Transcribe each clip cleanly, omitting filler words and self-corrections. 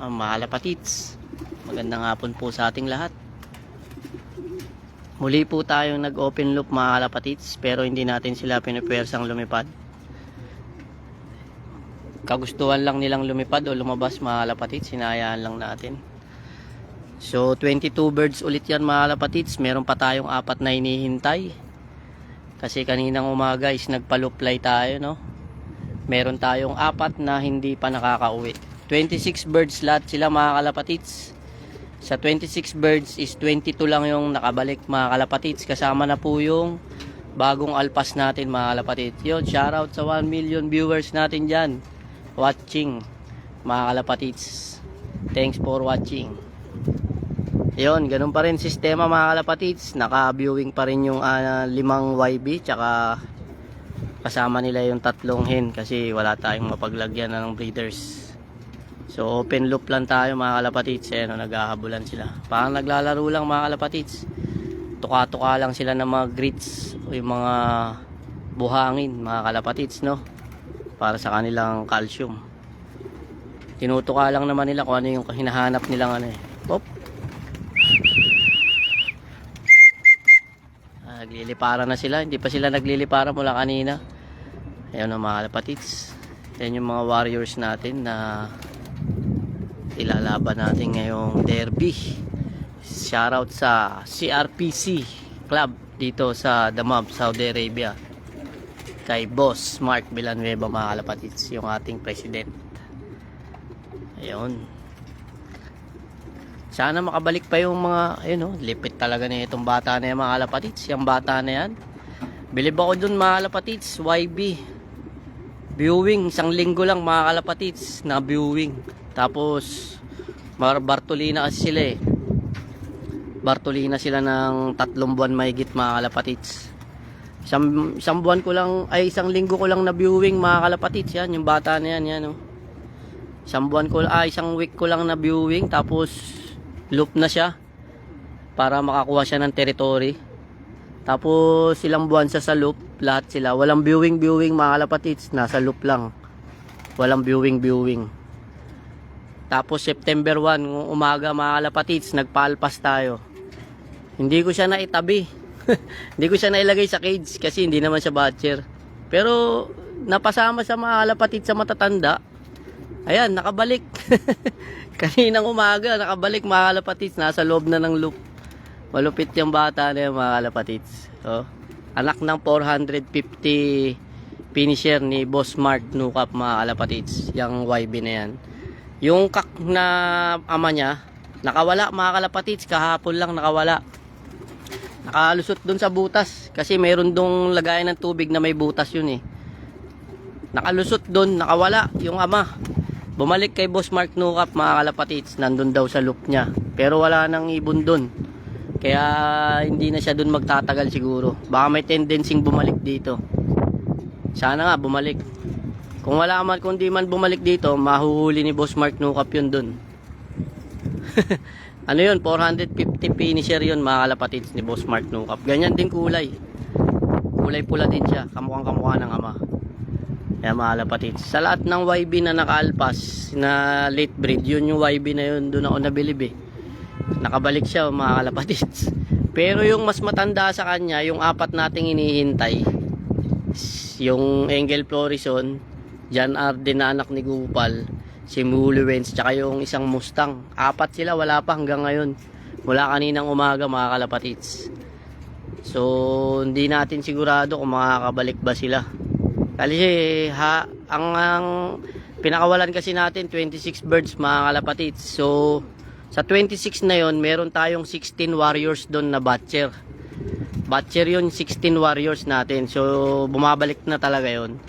Mga kapatits, magandang hapon po sa ating lahat. Muli po tayong nag-open loop mga kapatits, pero hindi natin sila pinupwersang lumipad. Kagustuhan lang nilang lumipad o lumabas mga kapatits, hinayaan lang natin. So 22 birds ulit yan mga kapatits. Meron pa tayong 4 na hinihintay. Kasi kaninang umaga is nagpa-loop-fly tayo, no? Meron tayong 4 na hindi pa nakakauwi. 26 birds lahat sila mga kalapatits. Sa 26 birds is 22 lang yung nakabalik mga kalapatits. Kasama na po yung bagong alpas natin mga kalapatits. Yun, shoutout sa 1 million viewers natin dyan watching mga kalapatits. Thanks for watching. Yun, ganun pa rin sistema mga kalapatits. Naka-viewing pa rin yung 5 YB. Tsaka kasama nila yung 3 hen kasi wala tayong mapaglagyan ng breeders. So open loop lang tayo mga kalapatits. Ayan, naghahabulan sila. Parang naglalaro lang mga kalapatits. Tuka-tuka lang sila ng mga grits o yung mga buhangin mga kalapatits, no? Para sa kanilang calcium. Tinutuka lang naman nila kung ano yung hinahanap nilang ano eh. Pop. Nagliliparan na sila. Hindi pa sila nagliliparan mula kanina. Ayan mga kalapatits. Ayan yung mga warriors natin na ilalaban natin ngayong derby. Shoutout sa CRPC Club dito sa Damam, Saudi Arabia. Kay Boss Mark Villanueva mga kalapatits, yung ating president. Ayun. Sana makabalik pa yung mga, ayun oh, lipit talaga na itong bata na yan mga kalapatits. Yung bata na yan. Bilib ako dun mga kalapatits, YB. Viewing, 1 linggo lang mga kalapatits na viewing. Tapos Bartolina kasi sila eh. Bartolina sila ng 3 buwan mahigit mga kalapatits. Isang buwan ko lang, ay 1 linggo ko lang na viewing mga kalapatits. Yan, yung bata na yan, yan oh. Isang week ko lang na viewing. Tapos loop na siya para makakuha siya ng territory. Tapos ilang buwan sa loop, lahat sila. Walang viewing mga kalapatits, nasa loop lang. Walang viewing. Tapos September 1, umaga mga kalapatits, nagpaalpas tayo. Hindi ko siya naitabi. Hindi ko siya nailagay sa cage kasi hindi naman siya batcher. Pero napasama sa mga kalapatits sa matatanda. Ayan, nakabalik. Kaninang umaga, nakabalik mga kalapatits. Nasa loob na ng loop. Malupit yung bata na yung mga kalapatits. So, anak ng 450 finisher ni Boss Mark Nukap mga kalapatits. Yung YB na yan. Yung kak na ama niya, nakawala mga kalapatits. Kahapon lang nakawala. Nakalusot dun sa butas. Kasi mayroon dong lagayan ng tubig na may butas yun eh. Nakalusot dun, nakawala yung ama. Bumalik kay Boss Mark Nukap mga kalapatits. Nandun daw sa loop niya. Pero wala nang ibon dun. Kaya hindi na siya dun magtatagal siguro. Baka may tendency bumalik dito. Sana nga bumalik. Kung wala man, kung di man bumalik dito, mahuhuli ni Boss Mark Nukap yun dun. Ano yun? 450 finisher yun mga kalapatits ni Boss Mark Nukap. Ganyan din kulay. Kulay pula din siya. Kamukhang kamukha ng ama. Kaya mga kalapatits. Sa lahat ng YB na nakaalpas na late breed, yun yung YB na yun. Doon ako nabilib eh. Nakabalik siya mga kalapatits. Pero yung mas matanda sa kanya, yung 4 nating hinihintay, yung Angel Florison, John Arden na anak ni Gupal, si Muliwens, tsaka yung isang Mustang. 4 sila, wala pa hanggang ngayon. Mula kaninang umaga mga kalapatits. So hindi natin sigurado kung makakabalik ba sila. Kasi ang pinakawalan kasi natin 26 birds mga kalapatits. So sa 26 na yon, meron tayong 16 warriors doon na batcher. Batcher yun, 16 warriors natin. So bumabalik na talaga yon.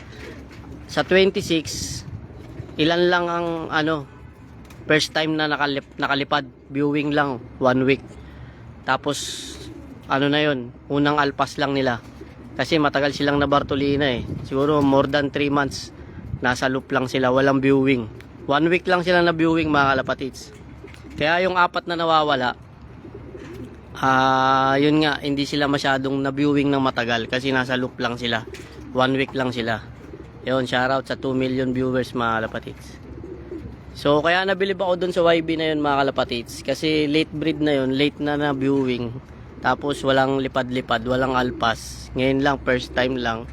Sa 26, ilan lang ang first time na nakalipad, viewing lang 1 week. Tapos na yon, unang alpas lang nila. Kasi matagal silang na Bartolina eh. Siguro more than 3 months nasa loop lang sila, walang viewing. 1 week lang sila na viewing mga kalapatits. Kaya yung 4 na nawawala, yun nga, hindi sila masyadong na viewing ng matagal kasi nasa loop lang sila. 1 week lang sila. Yun, shoutout sa 2 million viewers mga kalapatits. So kaya nabilib ako dun sa YB na yun mga kalapatids. Kasi late breed na yun, late na na viewing. Tapos walang lipad-lipad, walang alpas. Ngayon lang, first time lang.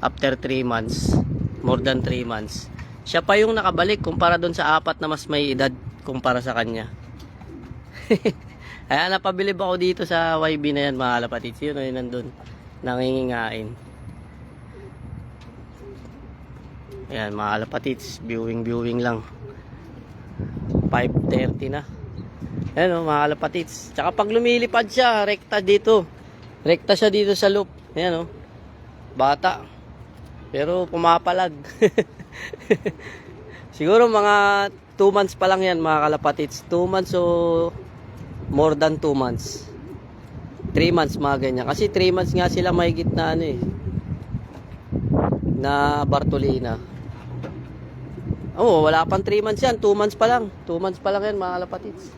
After 3 months, more than 3 months. Siya pa yung nakabalik kumpara dun sa 4 na mas may edad kumpara sa kanya. Kaya napabilib ako dito sa YB na yan mga kalapatids. Yun o yun nandun, nangingingain. Ayan mga kalapatids, viewing lang. 5:30 na. Ayan o mga kalapatids. Tsaka pag lumilipad siya, rekta dito. Rekta siya dito sa loop. Ayan o. Bata. Pero pumapalag. Siguro mga 2 months pa lang yan mga kalapatids. 2 months o more than 2 months. 3 months mga ganyan. Kasi 3 months nga sila mahigit na ano eh. Na Bartolina. Oh, wala pang 3 months yan. 2 months pa lang. 2 months pa lang yan mga kalapatids.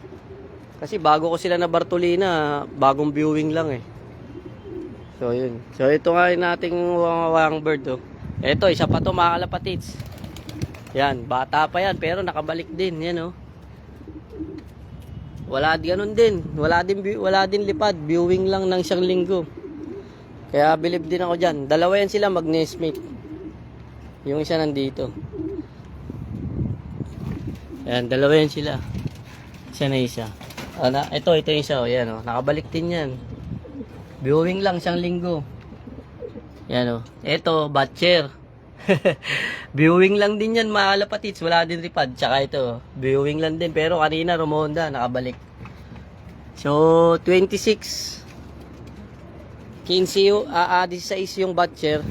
Kasi bago ko sila na Bartolina, bagong viewing lang eh. So yun. So ito nga yung ating wawang bird oh. Ito, isa pa to mga kalapatids. Yan, bata pa yan pero nakabalik din. Yan oh. Wala ganun din. Wala din lipad. Viewing lang ng 1 linggo. Kaya bilib din ako dyan. Dalawa yan sila mag-nestmate. Yung isa nandito. Ayan, dalawa yan sila. Isa na isa. Ito yung isa. O, yan, o. Nakabalik din yan. Viewing lang 1 linggo. Yan o. Ito, batcher. Viewing lang din yan, mga kalapatids. Wala din ripad. Tsaka ito, viewing lang din. Pero kanina, rumonda, nakabalik. So, 26. 15 16 yung batcher.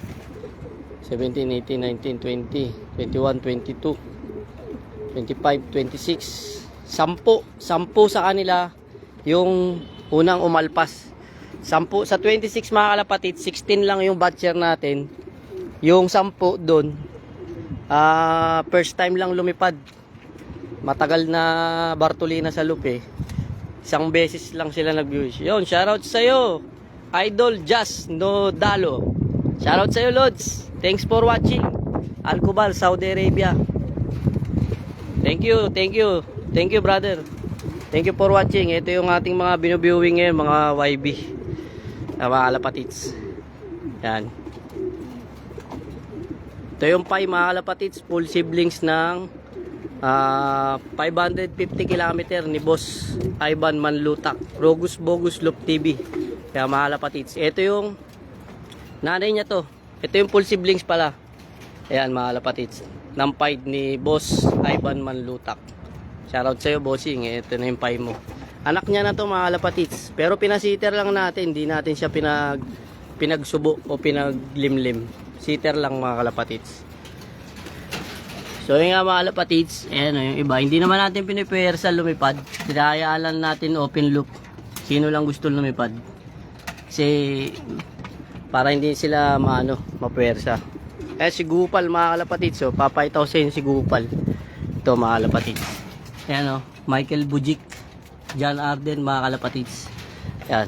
17, 18, 19, 20, 21, 22, 25, 26. 10 sa kanila yung unang umalpas. 10 sa 26 mga kalapatid, 16 lang yung batcher natin. Yung 10 doon, first time lang lumipad. Matagal na Bartolina sa loop eh. 1 beses lang sila nag-view. Yun, shoutout sa'yo, Idol Just No Dalo. Shoutout sa'yo, Lods. Thanks for watching. Al-Kubal, Saudi Arabia. Thank you, thank you. Thank you, brother. Thank you for watching. Ito yung ating mga binubiewing ngayon, mga YB. Mga kalapatids. Yan. Ito yung pie, mga kalapatids. Full siblings ng 550 km ni Boss Ivan Manlutak. Rogus Bogus Loop TV. Kaya mga kalapatids. Ito yung nanay niya to. Ito yung full siblings pala. Ayan mga kalapatids. Ng pie ni Boss Ivan Manlutak. Shoutout sa'yo, bossing. Ito na yung pie mo. Anak niya na to mga kalapatids. Pero pinasiter lang natin. Hindi natin siya pinagsubo o pinaglimlim. Siter lang mga kalapatids. So yun nga mga kalapatids. Ayan o yung iba. Hindi naman natin pinipersa lumipad. Pinahayaan natin open loop. Sino lang gusto lumipad. Kasi para hindi sila mapuwersa. Si Gupal mga kalapatids. So papaytaw sa yun si Gupal. Ito mga kalapatids. Ayan o. Michael Bujic. John Arden mga kalapatids. Ayan.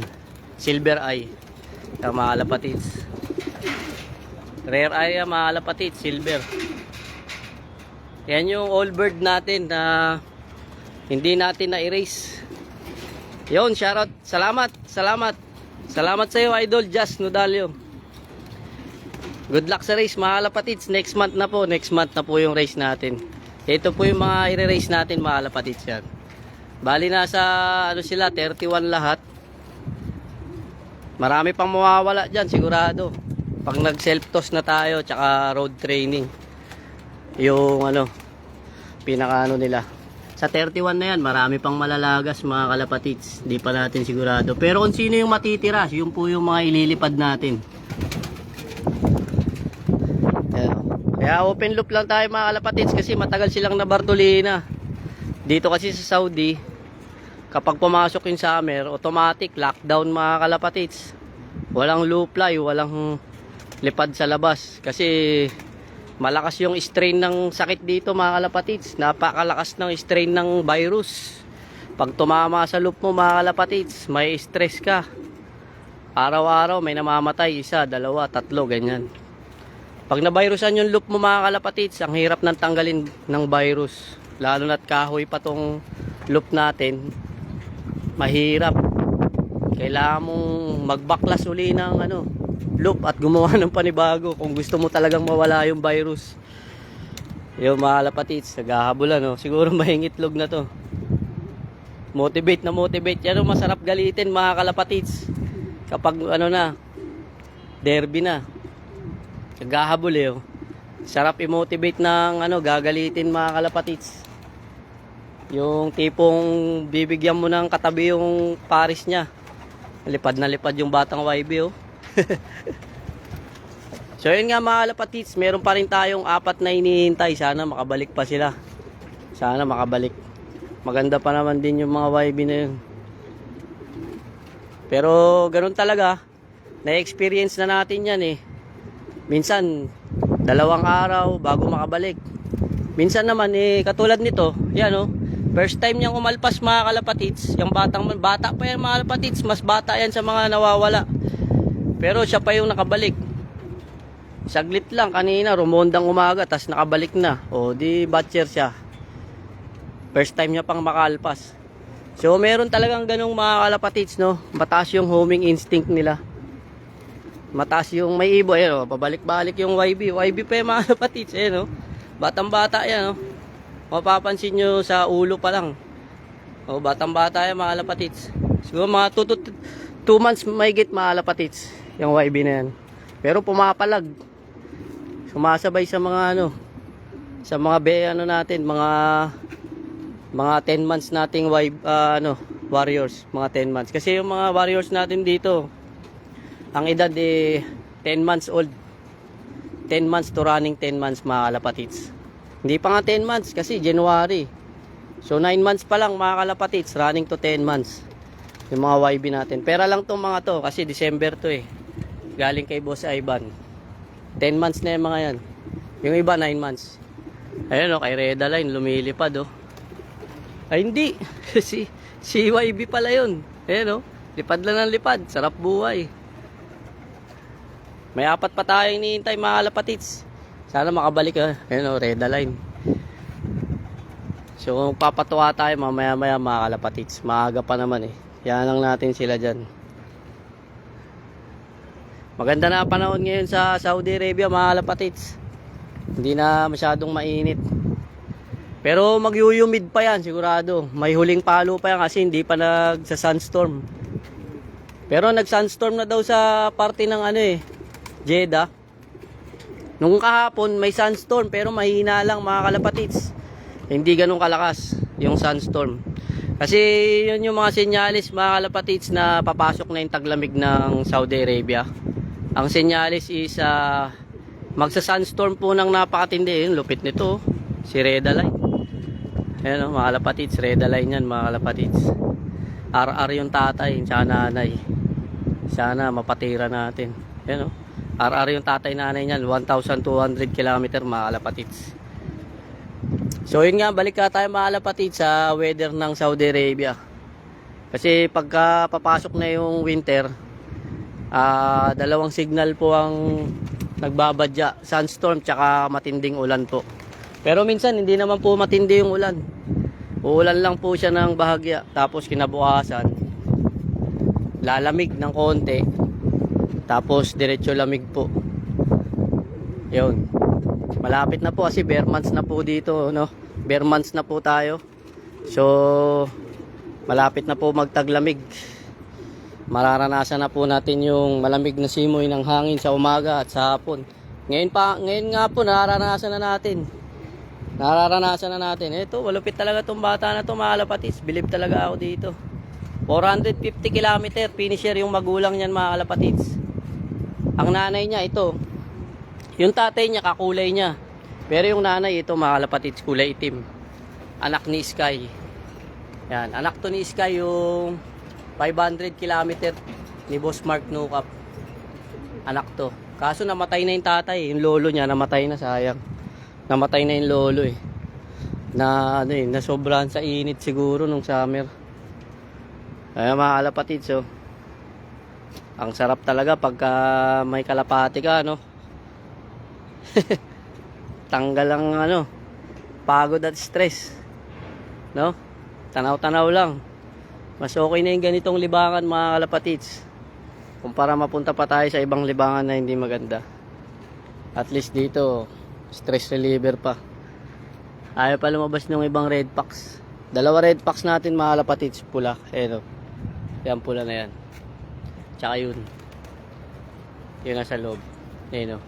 Silver Eye. Ayan mga kalapatids. Rare Eye mga kalapatids. Silver. Ayan yung all bird natin na hindi natin na-erase. Yun, shoutout. Salamat. Salamat sa iyo, Idol Just Nodalio. Good luck sa race mga kalapatids. Next month na po yung race natin. Ito po yung mga i-race natin mga kalapatids yan. Bali nasa sila 31 lahat. Marami pang mawawala dyan sigurado. Pag nag self toss na tayo tsaka road training. Yung pinaka nila. Sa 31 na yan, marami pang malalagas mga kalapatids. Di pa natin sigurado. Pero kung sino yung matitira, yun po yung mga ililipad natin. Kaya open loop lang tayo mga kalapatids kasi matagal silang na Bartolina. Dito kasi sa Saudi, kapag pumasok yung summer, automatic lockdown mga kalapatids. Walang loop fly, walang lipad sa labas. Kasi malakas yung strain ng sakit dito mga kalapatids. Napakalakas ng strain ng virus. Pag tumama sa loop mo mga kalapatids, may stress ka. Araw-araw may namamatay, 1, 2, 3, ganyan. Pag na-virusan yung loop mo mga kalapatids, ang hirap nang tanggalin ng virus. lalo na't kahoy pa tong loop natin, mahirap. Kailangan mong magbaklas uli ng loop at gumawa ng panibago kung gusto mo talagang mawala yung virus. Yung mga kalapatids, naghahabulan, no? Siguro mahingitlog na to. Motivate na motivate. Yan ang masarap galitin, mga kalapatids. Kapag derby na. Naghahabol oh. Sarap i-motivate ng gagalitin, mga kalapatids. Yung tipong bibigyan mo ng katabi yung paris niya. Lipad na lipad yung batang YB oh. So yun nga, mga kalapatids, meron pa rin tayong 4 na hinihintay. Sana makabalik pa sila. Sana makabalik. Maganda pa naman din yung mga YB na yun. Pero ganun talaga. Na-experience na natin yan eh. Minsan 2 araw bago makabalik. Minsan naman katulad nito, yan oh. First time niyang umalpas, mga kalapatids. Yung bata pa yan, mga kalapatids. Mas bata yan sa mga nawawala. Pero siya pa yung nakabalik. Saglit lang kanina, rumondang umaga, tas nakabalik na. O di batcher siya. First time niya pang makalpas. So meron talagang ganung mga kalapatids, no? Mataas yung homing instinct nila. Mataas yung may ibo, oh, pabalik-balik yung YB. YB pa yung mga kalapatids, no? Batang-bata yan, no? Mapapansin nyo sa ulo pa lang. O batang-bata yan, mga kalapatids. Siguro mga 2 months mahigit, mga kalapatids, yung YB na yan. Pero pumapalag. Sumasabay sa mga sa mga natin, mga 10 months nating warriors, mga 10 months. Kasi yung mga warriors natin dito, ang edad 10 months old. 10 months to running 10 months, mga kalapatids. Hindi pa nga 10 months kasi January. So 9 months pa lang, mga kalapatids, running to 10 months. Yung mga YB natin. Pera lang tong mga to kasi December to eh. Galing kay Boss Ivan. 10 months na yung mga yan. Yung iba 9 months. Ayun kay Reda Line lumilipad oh. Ay hindi. si YB pala yun. Ayun lipad lang ng lipad. Sarap buhay. May 4 pa tayong hinihintay, mga kalapatids. Sana makabalik Ayun Reda Line. So papatuwa tayo mamaya-maya, mga kalapatids. Maaga pa naman eh. Yan lang natin sila dyan. Maganda na panahon ngayon sa Saudi Arabia, mga kalapatids. Hindi na masyadong mainit. Pero mag-humid pa yan, sigurado. May huling palo pa yan kasi hindi pa nagsa-sunstorm. Pero nag-sunstorm na daw sa parte ng Jeddah. Nung kahapon may sunstorm pero mahina lang, mga kalapatids. Hindi ganun kalakas yung sunstorm. Kasi yun yung mga senyalis, mga kalapatids, na papasok na yung taglamig ng Saudi Arabia. Ang senyalis is magsa-sunstorm po ng napakatindi. Yung lupit nito, si Reda Line. Ayan mga kalapatids, Reda Line yan, mga kalapatids. RR yung tatay, tsaka nanay. Sana mapatira natin. Ayan RR yung tatay, nanay niyan, 1,200 km, mga kalapatids. So yun nga, balik tayo, mga kalapatids, sa weather ng Saudi Arabia. Kasi pagka papasok na yung winter, 2 signal po ang nagbabadya, sunstorm tsaka matinding ulan po. Pero minsan hindi naman po matindi yung ulan. Uulan lang po siya ng bahagya, tapos kinabukasan lalamig ng konti, tapos diretso lamig po. Yun, malapit na po kasi bare months na po dito, bare months na po tayo. So malapit na po magtaglamig. Mararanasan na po natin yung malamig na simoy ng hangin sa umaga at sa hapon. Ngayon nga po nararanasan na natin. Ito, malupit talaga tong bata na to, mga kalapatids. Believe talaga ako dito. 450 km finisher yung magulang niyan, mga kalapatids. Ang nanay niya ito. Yung tatay niya kakulay niya. Pero yung nanay ito, mga kalapatids, kulay itim. Anak ni Sky. Yan, anak to ni Sky, yung 500 km ni Boss Mark Nukap. Anak to. Kaso namatay na yung tatay. Yung lolo niya namatay na, sayang. Namatay na yung lolo eh. Nasobrahan sa init siguro nung summer. Ayan, mga kalapatids ang sarap talaga pagka may kalapati ka, Tanggal ang pagod at stress. No? Tanaw-tanaw lang. Mas okay na yung ganitong libangan mga kalapatids. Kumpara mapunta pa tayo sa ibang libangan na hindi maganda. At least dito, stress reliever pa. Ayaw pa lumabas ng ibang red packs. Dalawa red packs natin mga kalapatids, pula. Ayan o. Yan pula na yan. Tsaka yun. Yun nasa loob. Ayan o.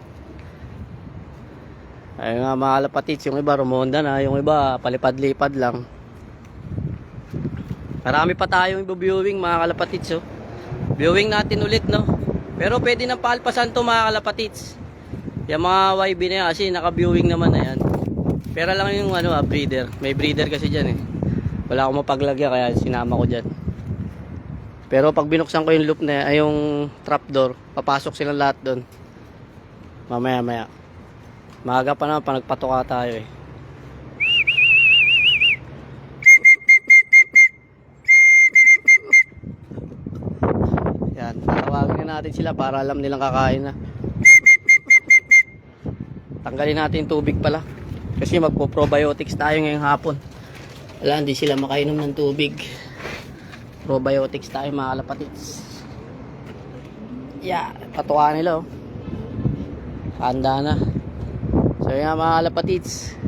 Ayun nga mga kalapatids, yung iba rumonda na, yung iba palipad-lipad lang. Marami pa tayong viewing mga kalapatids oh. Viewing natin ulit no. Pero pwede nang paalpasan to mga kalapatids. Yung mga YB na yan kasi naka-viewing naman na yan. Pero lang yung ano breeder. May breeder kasi dyan eh. Wala akong mapaglagyan kaya sinama ko dyan. Pero pag binuksan ko yung loop na ay yung trapdoor, papasok silang lahat doon. Mamaya. Maaga pa naman pa nagpatuka tayo eh. Yan, tawagin na natin sila para alam nilang kakain na. Tanggalin natin tubig pala. Kasi magpo-probiotics tayo ngayong hapon. Wala, hindi sila makainom ng tubig. Probiotics tayo mga kalapatids. Yeah, patuka nila oh. Handa na. So yan mga kalapatids.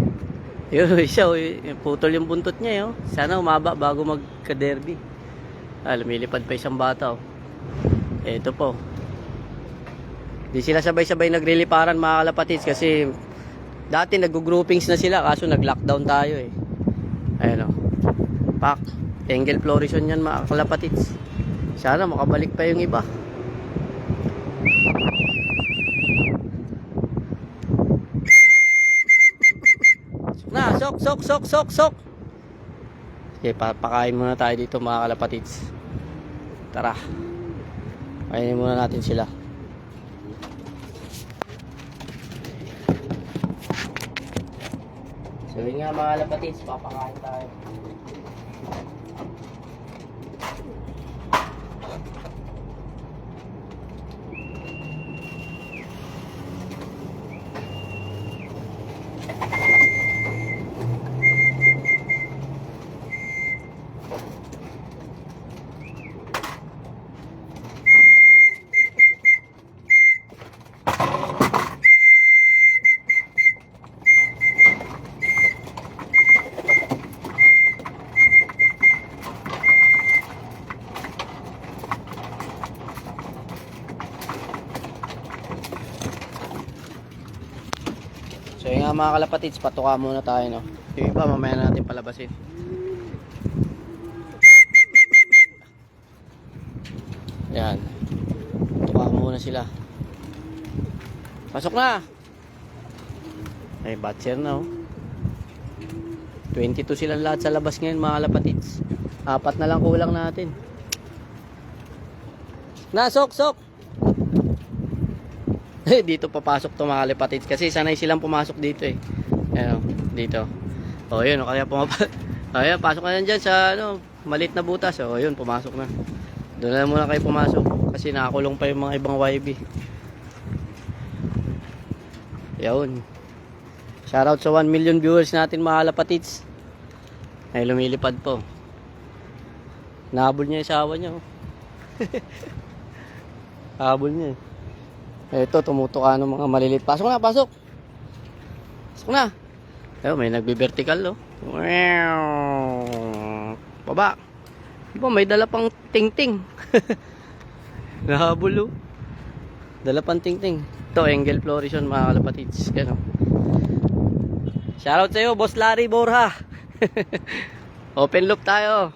Yun, siya oh, putol yung buntot niya oh. Sana umaba bago magka-derby. Lumilipad pa isang bata oh. Ito po. Di sila sabay-sabay nagliliparan mga kalapatids kasi dati nag-groupings na sila kaso nag-lockdown tayo eh. Ayun o. Pak. Angle Florison yan mga kalapatids. Sana makabalik pa yung iba. Sok. Okay, papakain muna tayo dito mga kalapatids. Tara. Kainin muna natin sila. So yun nga mga kalapatids, papakain tayo. So yun nga mga kalapatids, patuka muna tayo no. Yung iba mamaya na natin palabasin. Yan. Patuka muna sila. Pasok na. Ay batcher na oh. 22 silang lahat sa labas ngayon mga kalapatids. 4 na lang kulang natin. Na, sok. Dito papasok to mga kalapatids kasi sanay silang pumasok dito eh. Ayan, dito. O yun, kaya ayan, pasok na dyan sa maliit na butas. O yun, pumasok na. Doon na muna kayo pumasok kasi nakakulong pa yung mga ibang YB. Yun. Shoutout sa 1 million viewers natin mga kalapatids. Ay lumilipad po. Nahabol niya yung sawa niya. Habol niya eh. Ito, tumutuka ng mga malilit. Pasok na. Pasok na. Ayun, may nagbi-vertical, oh. Baba. Diba, may dala pang ting-ting. Nahabol, oh. Dala pang ting-ting. Ito, Angle Florison, mga kalapatids. Yan, oh. Shoutout sa'yo, Boss Larry Borja. Open loop tayo.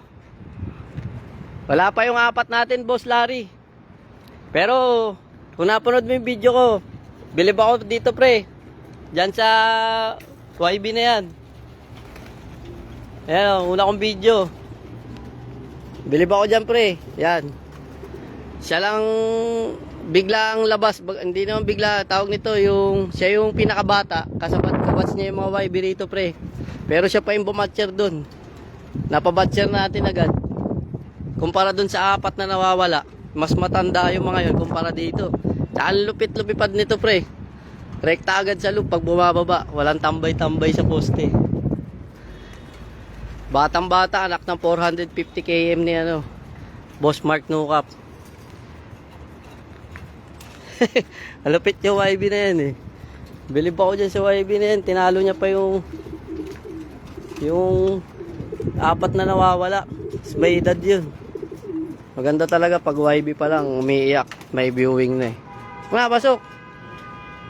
Wala pa yung 4 natin, Boss Larry. Pero kung napanood mo yung video ko, bilib ako dito pre. Diyan sa YB na yan. Ayan, una kong video. Bilib ako dyan pre. Yan. Siya lang biglang labas. Hindi naman bigla. Tawag nito yung, siya yung pinakabata. Kasabat-kabats niya yung mga YB rito pre. Pero siya pa yung bumatcher dun. Napabatcher natin agad. Kumpara dun sa 4 na nawawala. Mas matanda yung mga yun kumpara dito. Tsaka lupit-lupipad nito pre. Rekta agad sa loop pag bumababa. Walang tambay-tambay sa poste. Batang bata, anak ng 450 km ni ano, Boss Mark Nukap. Malupit yung YB na yan eh. Bilib ako dyan sa YB na yan. Tinalo niya pa yung apat na nawawala. May edad yun. Maganda talaga pag YB pa lang umiiyak. May viewing na eh. Mga pasok.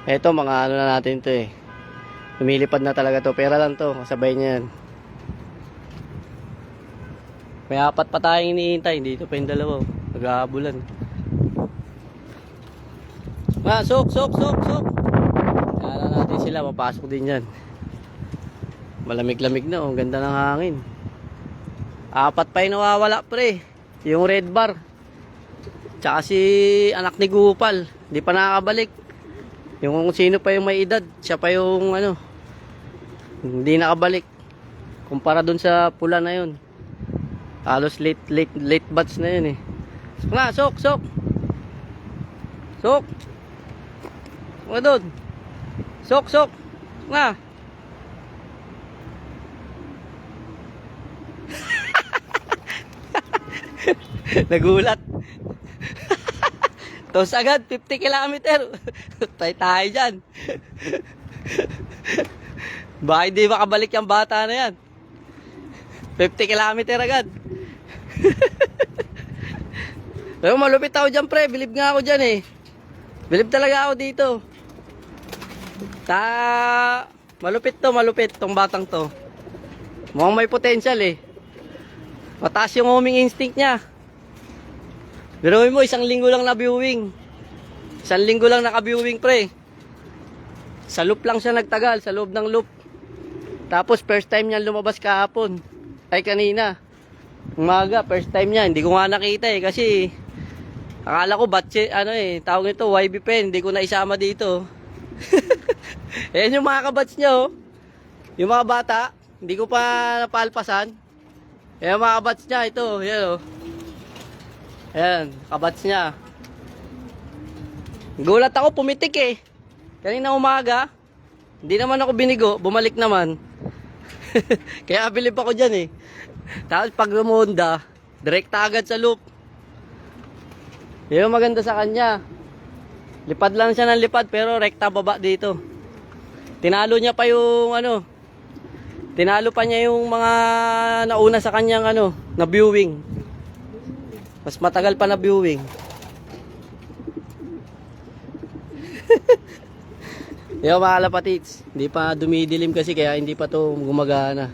Eto mga ano na natin to eh. Lumilipad na talaga to. Pera lang to. Kasabay niya yan. May apat pa tayong iniintay. Dito pa yung dalawa. Nag-aabulan. Sok. Kala natin sila. Papasok din yan. Malamig-lamig na. Ang ganda ng hangin. Apat pa yung nawawala pre. Yung red bar. Tsaka si anak ni Gupal. Di pa nakakabalik. Yung sino pa yung may edad. Siya pa yung ano. Hindi nakabalik. Kumpara dun sa pula na yun. Halos late batch na yun eh. Sok. Sok. Mga doon. Sok. Nga. Nagulat. Tos agad, 50 kilometer. Tayo dyan. Baka hindi makabalik yung bata na yan. 50 kilometer agad. Pero malupit ako dyan pre, bilib nga ako dyan eh. Bilib talaga ako dito. Malupit tong batang to. Mukhang may potential eh. Mataas yung homing instinct niya. Biruin mo, 1 linggo lang na viewing. 1 linggo lang naka-viewing pre. Sa loop lang siya nagtagal, sa loob ng loop. Tapos first time niya lumabas kahapon. Ay kanina. Umaga, first time niya. Hindi ko nga nakita eh kasi akala ko batche, ano eh, tawag nito YB pen. Hindi ko na isama dito. Ayan yung mga kabats niya oh. Yung mga bata, hindi ko pa napalpasan. Ayan mga kabats niya, ito, yan oh. Ayan, kabats niya. Gulat ako, pumitik eh. Kanina umaga, hindi naman ako binigo, bumalik naman. Kaya bilib ako dyan eh. Tapos pag rumonda, direkta agad sa loop. Yun maganda sa kanya. Lipad lang siya ng lipad pero rekta baba dito. Tinalo niya pa yung ano. Tinalo pa niya yung mga nauna sa kanyang ano, na viewing. Mas matagal pa na viewing. Yung mga kalapatits, hindi pa dumidilim kasi kaya hindi pa to gumagana.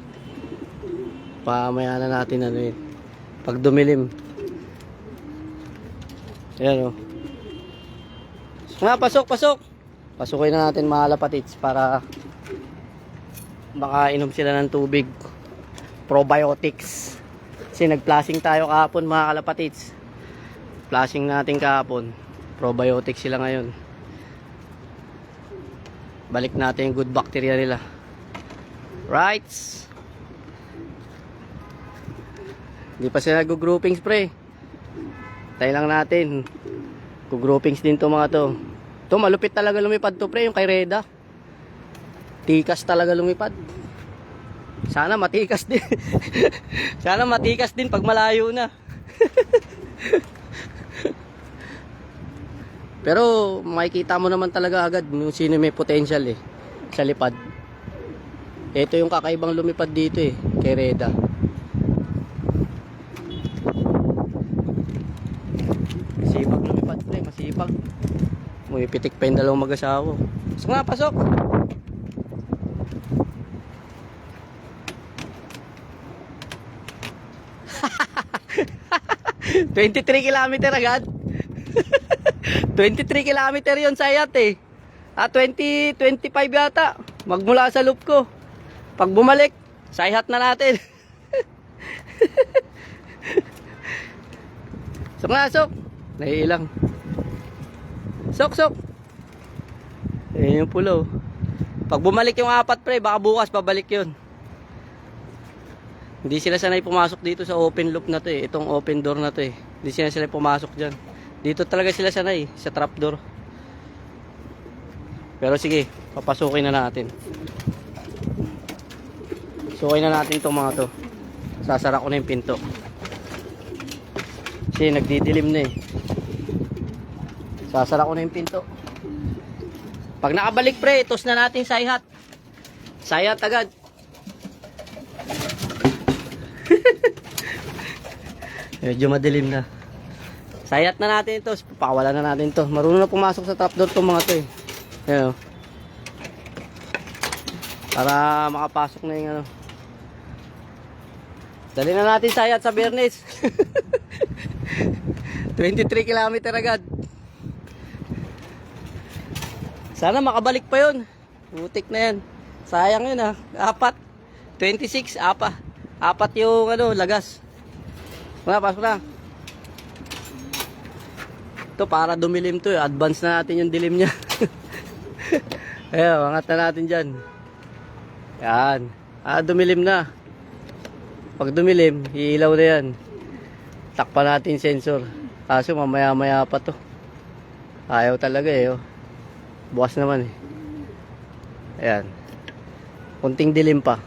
Pamaya na natin ano yun. Pag dumilim. Ayan o. Nga, pasok. Pasukin na natin mga kalapatits para makainom sila ng tubig. Probiotics. Kasi nag-flashing tayo kahapon mga kalapatits. Flashing natin kahapon. Probiotics sila ngayon. Balik natin yung good bacteria nila. Right. Hindi pa sila nag-groupings pre. Tayo lang natin. Groupings din to mga to. To malupit talaga lumipad to pre, yung kay Reda. Tikas talaga lumipad. Sana matikas din. Sana matikas din pag malayo na. Pero makikita mo naman talaga agad yung sino may potential eh sa lipad. Ito yung kakaibang lumipad dito eh, kay Reda. Masipag lumipad pre, masipag. May pitik pa yung dalawang mag-asawa. So nga, pasok! $23 kilometer agad. 23 kilometer yon sa Ayat eh. 25 yata. Magmula sa loop ko. Pag bumalik, sayhat na natin. Sok na, sok. Naiilang. Sok. Ayan yung pulo. Pag bumalik yung apat pre, baka bukas pabalik yun. Hindi sila sanay pumasok dito sa open loop na to eh. Itong open door na to eh. Hindi sila sanay pumasok dyan. Dito talaga sila sanay, sa trapdoor. Pero sige, papasukin na natin. Sukin na natin itong mga to. Sasara ko na yung pinto. Kasi nagdidilim na eh. Sasara ko na yung pinto. Pag nakabalik pre, tos na natin sayhat. Sayhat agad. Medyo madilim na. Sayhat na natin ito. Pakawalan na natin ito. Marunong na pumasok sa trapdoor itong mga ito eh. Ayan o. Para makapasok na yung ano. Dali na natin sayhat sa Bernes. 23 km agad. Sana makabalik pa yun. Butik na yan. Sayang yun ha. 26, apat yung ano, lagas. Pasok na. Ito para dumilim to. Advance na natin yung dilim niya. Ayan, angat na natin dyan. Yan. Dumilim na. Pag dumilim, iilaw na yan. Takpan natin sensor. Kaso mamaya-maya pa to. Ayaw talaga eh. Oh. Bukas naman eh. Ayan. Kunting dilim pa.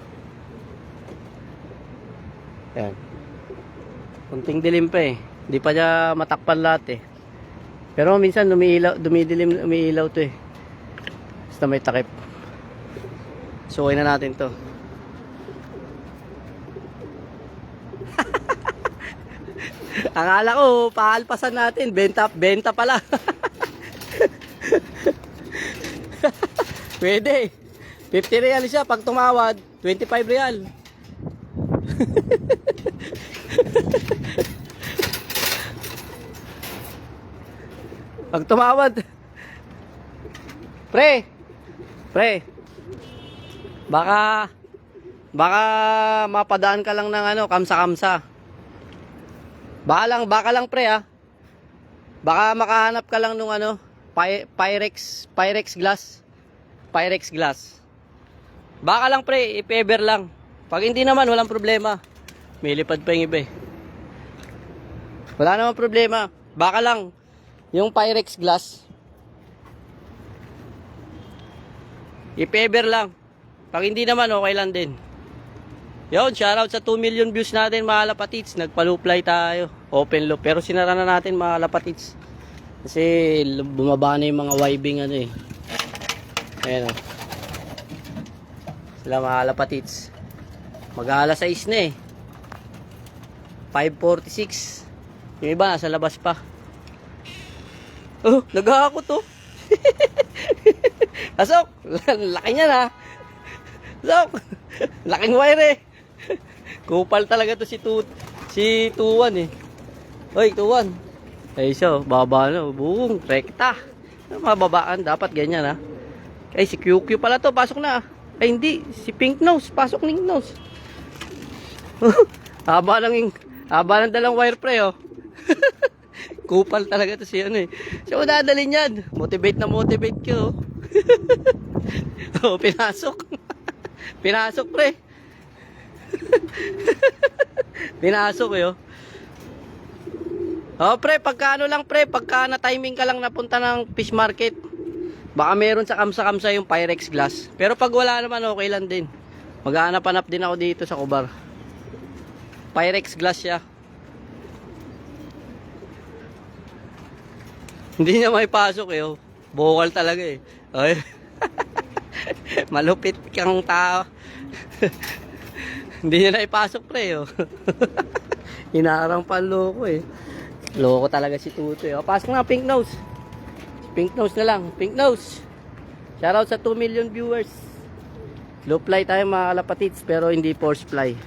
Ayan. Kunting dilim pa eh. Hindi pa niya matakpan lahat eh. Pero minsan dumidilim, umiilaw to eh. Basta may takip. Suway na natin to. Akala ko, paalpasan natin. Benta pala. Pwede. 50 real siya. Pag tumawad, 25 real. Pag tumawad. Pre. Baka mapadaan ka lang ng ano, kamsa-kamsa. Baka lang pre ha. Baka makahanap ka lang nung ano, Pyrex glass. Pyrex glass. Baka lang pre, if-ever lang. Pag hindi naman, walang problema. May lipad pa yung iba eh. Wala naman problema. Baka lang, yung Pyrex glass. If-ever lang. Pag hindi naman, okay lang din. Yun, shoutout sa 2 million views natin mga lapatits. Nagpa-loop-fly tayo. Open loop. Pero sinara na natin mga lapatits. Kasi bumaba na yung mga wibing ano eh. Ayan o. Sila mga lapatits. Mag-aalas 6 na eh. 5:46. Yung iba nasa labas pa. Oh, nag-aako to. Pasok. Laki niya na. Pasok. Laking wire eh. Kupal talaga to si Tuwan eh. Hoy, Tuwan. Ay siya, baba na. Buong, rekta. Mababaan, dapat ganyan ha. Ay, si QQ pala to, pasok na. Ay, hindi. Si Pink Nose, pasok Pink Nose. Haba ng dalang wire pre oh. Kupal talaga to si ano eh. So, dadalhin yan. Motivate ko. Oh, pinasok. Pinasok pre. Pinasok eh oh. Oh pre, pagka ano lang pre, pagka na timing ka lang napunta ng fish market, baka meron sa kamsa-kamsa yung Pyrex glass. Pero pag wala naman, okay lang din. Maghahanap-hanap din ako dito sa Kubar. Pyrex glass siya. Hindi niya may pasok eh oh. Bokal talaga eh. Ay. Malupit kang tao. Hindi niya na ipasok pre oh. Inaarang pa loko eh. Loko talaga si Tuto eh. O, pasok na Pink Nose. Pink Nose na lang. Pink Nose. Shoutout sa 2 million viewers. Low fly tayo mga kalapatits pero hindi force fly.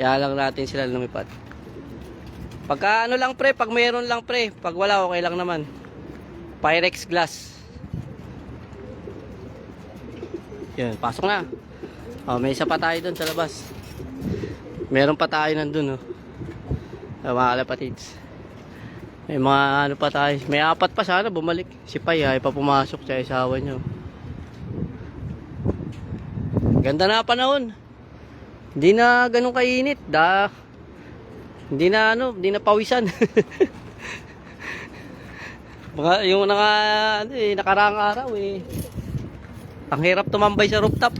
Kaya lang natin sila lumipad. Pagka ano lang pre, pag mayroon lang pre. Pag wala okay lang naman. Pyrex glass. Yan, pasok na. Oh, may isa pa tayo dun sa labas. Meron pa tayo nandun, oh. Mga kalapatids. May mga ano pa tayo. May 4 pa sana bumalik. Si Pai ay pa pumasok sa isawa nyo. Ganda na panahon. Hindi na ganun kainit. Hindi na pawisan. Yung nakaraang araw eh. Ang hirap tumambay sa rooftop.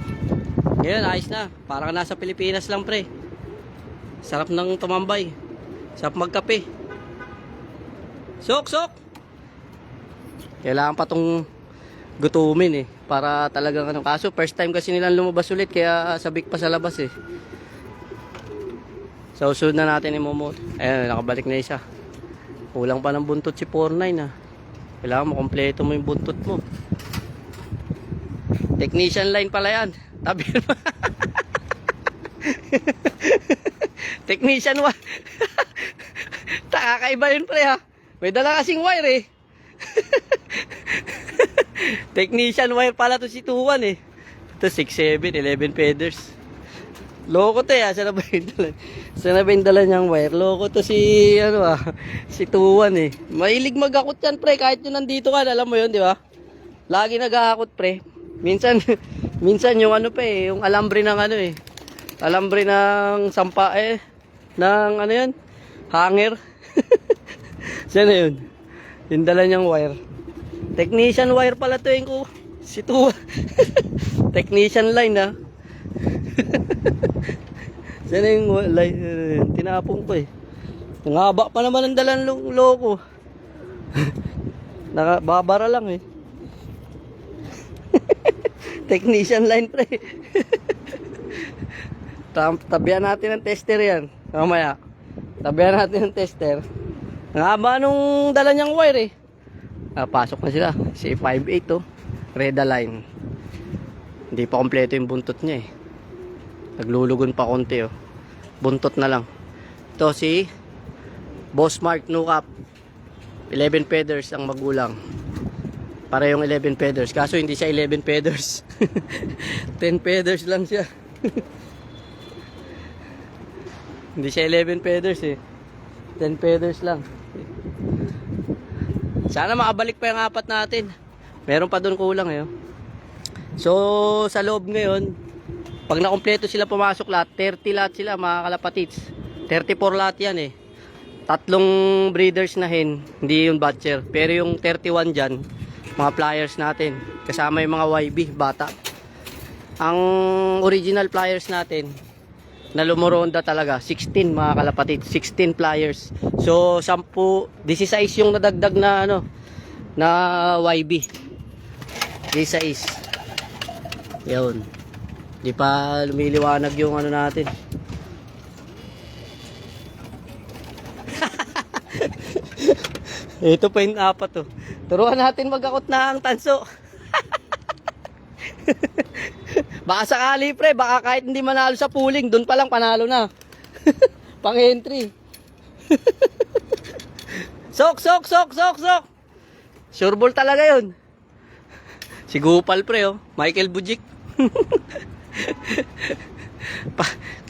Ngayon, ayos na. Parang nasa Pilipinas lang pre. Sarap ng tumambay. Sarap magkape. Sok, sok! Kailangan pa tong gutumin eh. Para talagang ano. Kaso first time kasi nilang lumabas ulit. Kaya sabik pa sa labas eh. So sunod na natin yung Momo. Ayun, nakabalik na isa. Kulang pa ng buntot si 49 ah. Kailangan mo kompleto mo yung buntot mo. Technician line pala yan. Tabi mo. Technician wire. Kakaiba yun pre ha. May dala kasing wire eh. Technician wire pala to si 2-1 eh. Ito 6-7, 11 feathers. Loko to eh. Saan na ba yung dala? Saan na ba yung dala niyang wire? Loko to si ano ah. Si 2-1 eh. Mahilig mag-akot yan pre. Kahit yun nandito ka. Alam mo yun di ba? Lagi nag-aakot pre. Minsan yung ano pa eh. Yung alambre ng ano eh. Alambre ng sampa eh. Ng ano yun? Hanger. Saan na yun? Yung dala niyang wire. Technician wire pala to yung ko. Si 2. Technician line ha. Saan na yung line? Tinapong ko eh. Ang haba pa naman ang dalang loko. Nakababara lang eh. Technician line pre. Tabihan natin ng tester yan. Mamaya. Tabihan natin ng tester. Ang haba nung dala niyang wire eh. Pasok na sila. Si 5.8 oh. Reda line. Hindi pa kompleto yung buntot niya eh. Naglulugon pa konti oh. Buntot na lang. Ito si Boss Mark Nukap. 11 feathers ang magulang. Para yung 11 feathers. Kaso hindi siya 11 feathers. 10 feathers lang siya. Hindi siya 11 feathers eh. 10 feathers lang. Sana makabalik pa yung apat natin. Meron pa doon kulang eh. So sa loob ngayon, pag nakompleto sila pumasok lahat, 30 lahat sila mga kalapatits. 34 lahat yan eh. Tatlong breeders na hen, hindi yung batcher. Pero yung 31 dyan, mga pliers natin. Kasama yung mga YB, bata. Ang original pliers natin, na lumoronda talaga, 16 mga kalapatid, 16 pliers. So 10, 16 yung nadagdag na ano, na YB. 16. Yun. Di pa lumiliwanag yung ano natin. Ito pa yung apat to. Turuan natin mag-akot ng tanso. Baka sakali pre, baka kahit hindi manalo sa pooling, doon pa lang panalo na. Pang entry. Sok. Sure ball talaga yun. Si Gupal pre oh, Michael Bujik.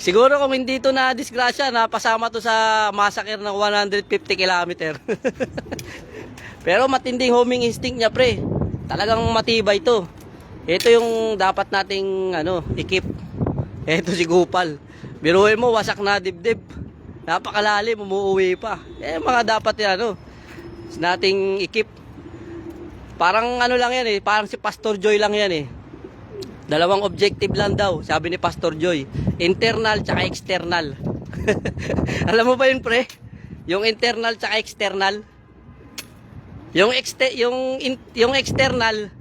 Siguro kung hindi to na disgrasya, napasama to sa massacre ng 150 km. Pero matinding homing instinct niya pre. Talagang matibay to. Ito yung dapat nating ano, ikip. Ito si Gupal. Biruin mo, wasak na dibdib. Napakalalim, umuuwi pa. Mga dapat yan ano, nating ikip. Parang ano lang yan eh, parang si Pastor Joy lang yan eh. Dalawang objective lang daw, sabi ni Pastor Joy. Internal tsaka external. Alam mo ba yun pre? Yung internal tsaka external. Yung external,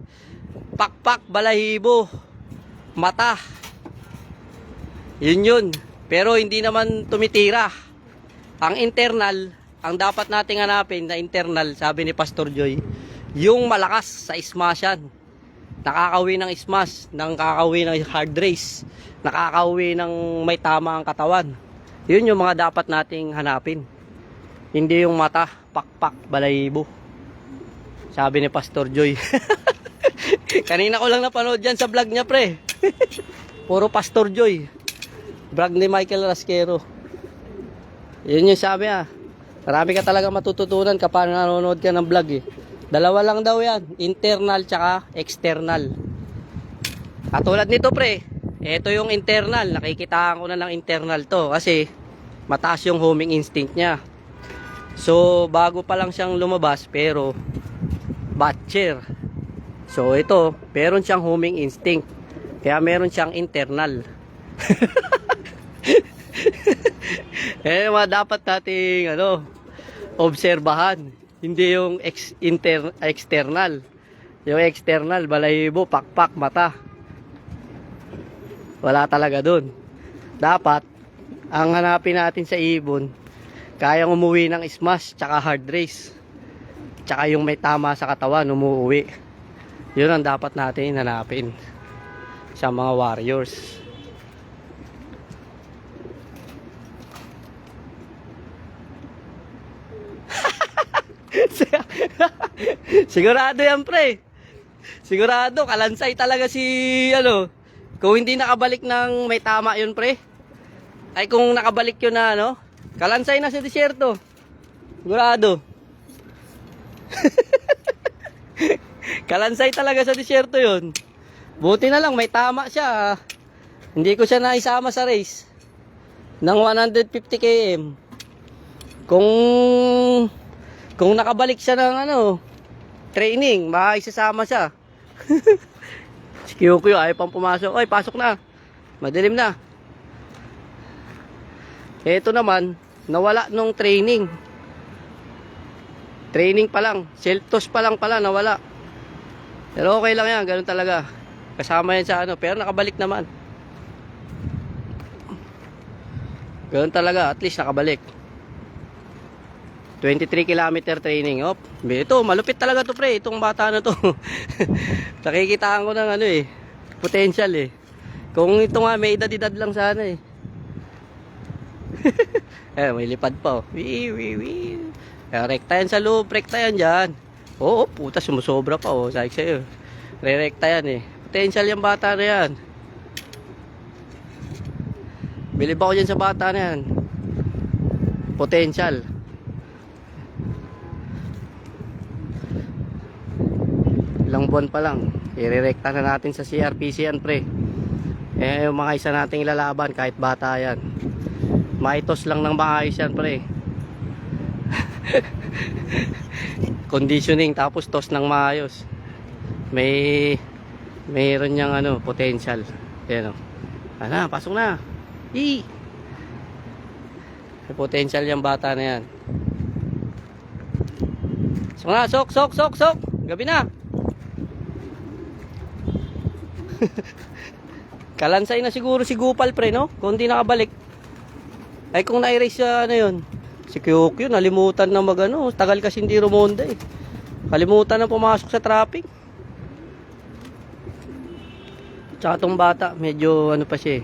pakpak, balahibo, mata. Yun. Pero hindi naman tumitira. Ang internal, ang dapat nating hanapin na internal, sabi ni Pastor Joy, yung malakas sa smashan. Nakakauwi ng smash, nakakauwi ng hard race, nakakauwi ng may tama ang katawan. Yun yung mga dapat nating hanapin. Hindi yung mata, pakpak, balahibo. Sabi ni Pastor Joy. Kanina ko lang napanood yan sa vlog niya pre. Puro Pastor Joy. Vlog ni Michael Rasquero. Yun yung sabi ah. Marami ka talaga matututunan kapag nanonood ka ng vlog eh. Dalawa lang daw yan. Internal tsaka external. At tulad nito pre. Ito yung internal. Nakikitaan ko na ng internal to. Kasi mataas yung homing instinct niya. So bago pa lang siyang lumabas. Pero batcher. So ito, meron siyang homing instinct. Kaya meron siyang internal. Eh, mga dapat nating, obserbahan. Hindi yung external. Yung external, balahibo, pakpak, mata. Wala talaga dun. Dapat, ang hanapin natin sa ibon, kayang umuwi ng smash, tsaka hard race. Tsaka yung may tama sa katawan, umuwi. Yun ang dapat natin hanapin sa mga warriors. Sigurado yan, pre. Sigurado, kalansay talaga si, kung hindi nakabalik ng may tama yun, pre. Ay, kung nakabalik yun na, kalansay na sa disyerto. Sigurado. Kalansay talaga sa disyerto yun. Buti na lang, may tama siya. Hindi ko siya naisama sa race ng 150 km. Kung nakabalik siya ng training, maisasama siya. Si Kyokyo ayaw pang pumasok. Oy, pasok na. Madilim na. Ito naman, nawala nung training. Training pa lang. Seltos pa lang pala, nawala. Pero okay lang yan, ganun talaga. Kasama yan sa pero nakabalik naman. Ganun talaga, at least nakabalik. 23 kilometer training. Ito, malupit talaga to, pre. Itong bata na to. Nakikitaan ko ng potential eh. Kung ito nga, may edad-edad lang sana eh. May lipad pa wii. Rekta yan sa loob, rekta yan dyan. Puta, sumusobra pa sabi ko sa'yo. Re-rekta yan eh. Potential yung bata na yan. Bilib ako dyan sa bata na yan. Potential. Ilang buwan pa lang, i-rekta na natin sa CRPC yan, pre. Yung mga isa nating ilalaban, kahit bata yan, maitos lang ng maayos yan, pre. Conditioning, tapos tos ng maayos. Mayroon niyang potential. Yan pasok na. May potential yung bata na yan. Sok. Gabi na. Kalansay na siguro si Gupal, pre, kung di nakabalik. Ay, kung na-erase siya, si Kyokyo, nalimutan na tagal kasi hindi rumonda eh. Kalimutan na pumasok sa traffic. Tsaka tong bata, medyo pa siya eh.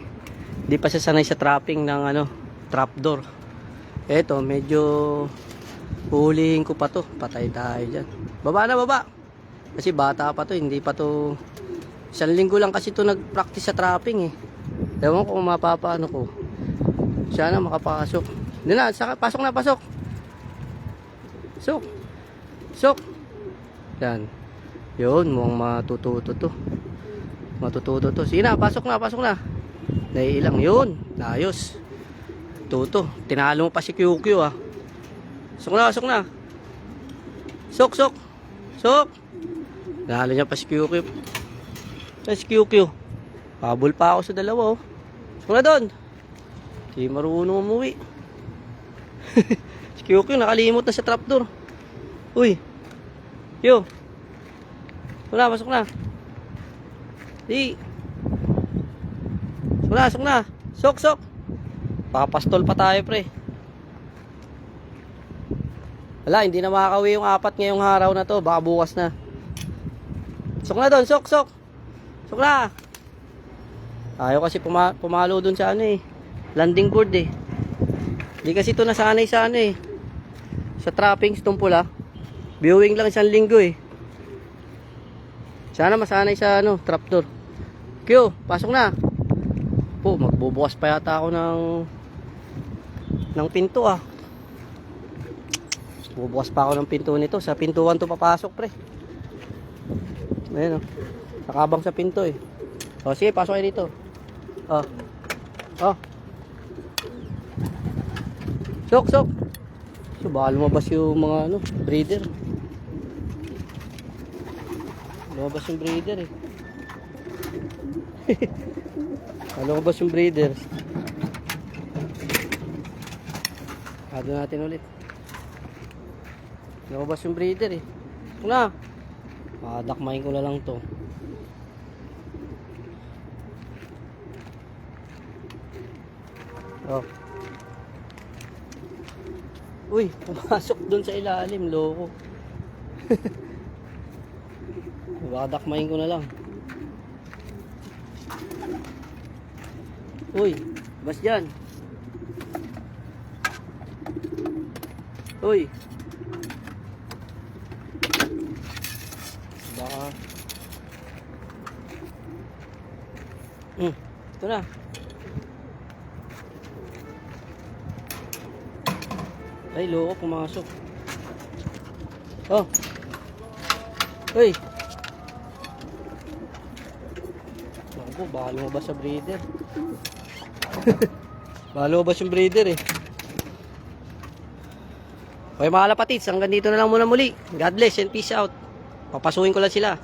Di pa siya sanay sa trapping ng trapdoor. Eto, medyo huhulihin ko pa to. Patay tayo dyan. Baba. Kasi bata pa to, hindi pa to. 1 linggo lang kasi ito nag-practice sa trapping eh. Ewan ko kung mapapaano ko. Sana makapasok. Pasok na. Sok. Yan. Yun, mukhang matututo to. Sige na, pasok na. Naiilang yun. Ayos. Tuto. Tinalo mo pa si Kyokyo ah. Sok na. Sok. Nalo niya pa si Kyokyo. Pabol pa ako sa dalawa Sok na doon. Di marunong umuwi. Si Kyokyo nakalimot na sa trapdoor. Uy. Yo. Pasok na. Di. Sok na. Sok. Papastol pa tayo, pre. Wala, hindi na makakauwi yung 4 ngayong araw na to. Baka bukas na. Sok na doon, sok. Sok na. Ayaw kasi pumalo doon sa landing board eh. Hindi kasi ito nasanay sa sa trappings itong pula. Viewing lang 1 linggo eh. Sana masanay sa trapdoor. Q, pasok na. Magbubukas pa yata ako ng pinto ah. Bubukas pa ako ng pinto nito. Sa pintuan to papasok, pre. Ayan nakabang sa pinto eh. Sige, pasok kayo dito. Sok. So baka lumabas yung mga breeder. Lumabas yung breeder eh. Lumabas yung breeder. Ado natin ulit. Lumabas yung breeder eh. Wala. Dakmahin ko na lang to. Oh. Uy, pumasok doon sa ilalim, loko. Baka dakmahin ko na lang. Uy, bas dyan. Uy. Baka. Ito na. Ay, loko, pumasok. Oh. Uy. Naku, baka lumabas sa breeder. Baka lumabas yung breeder eh. Okay mga kalapatids, hanggang dito na lang muna muli. God bless and peace out. Papasukin ko lang sila.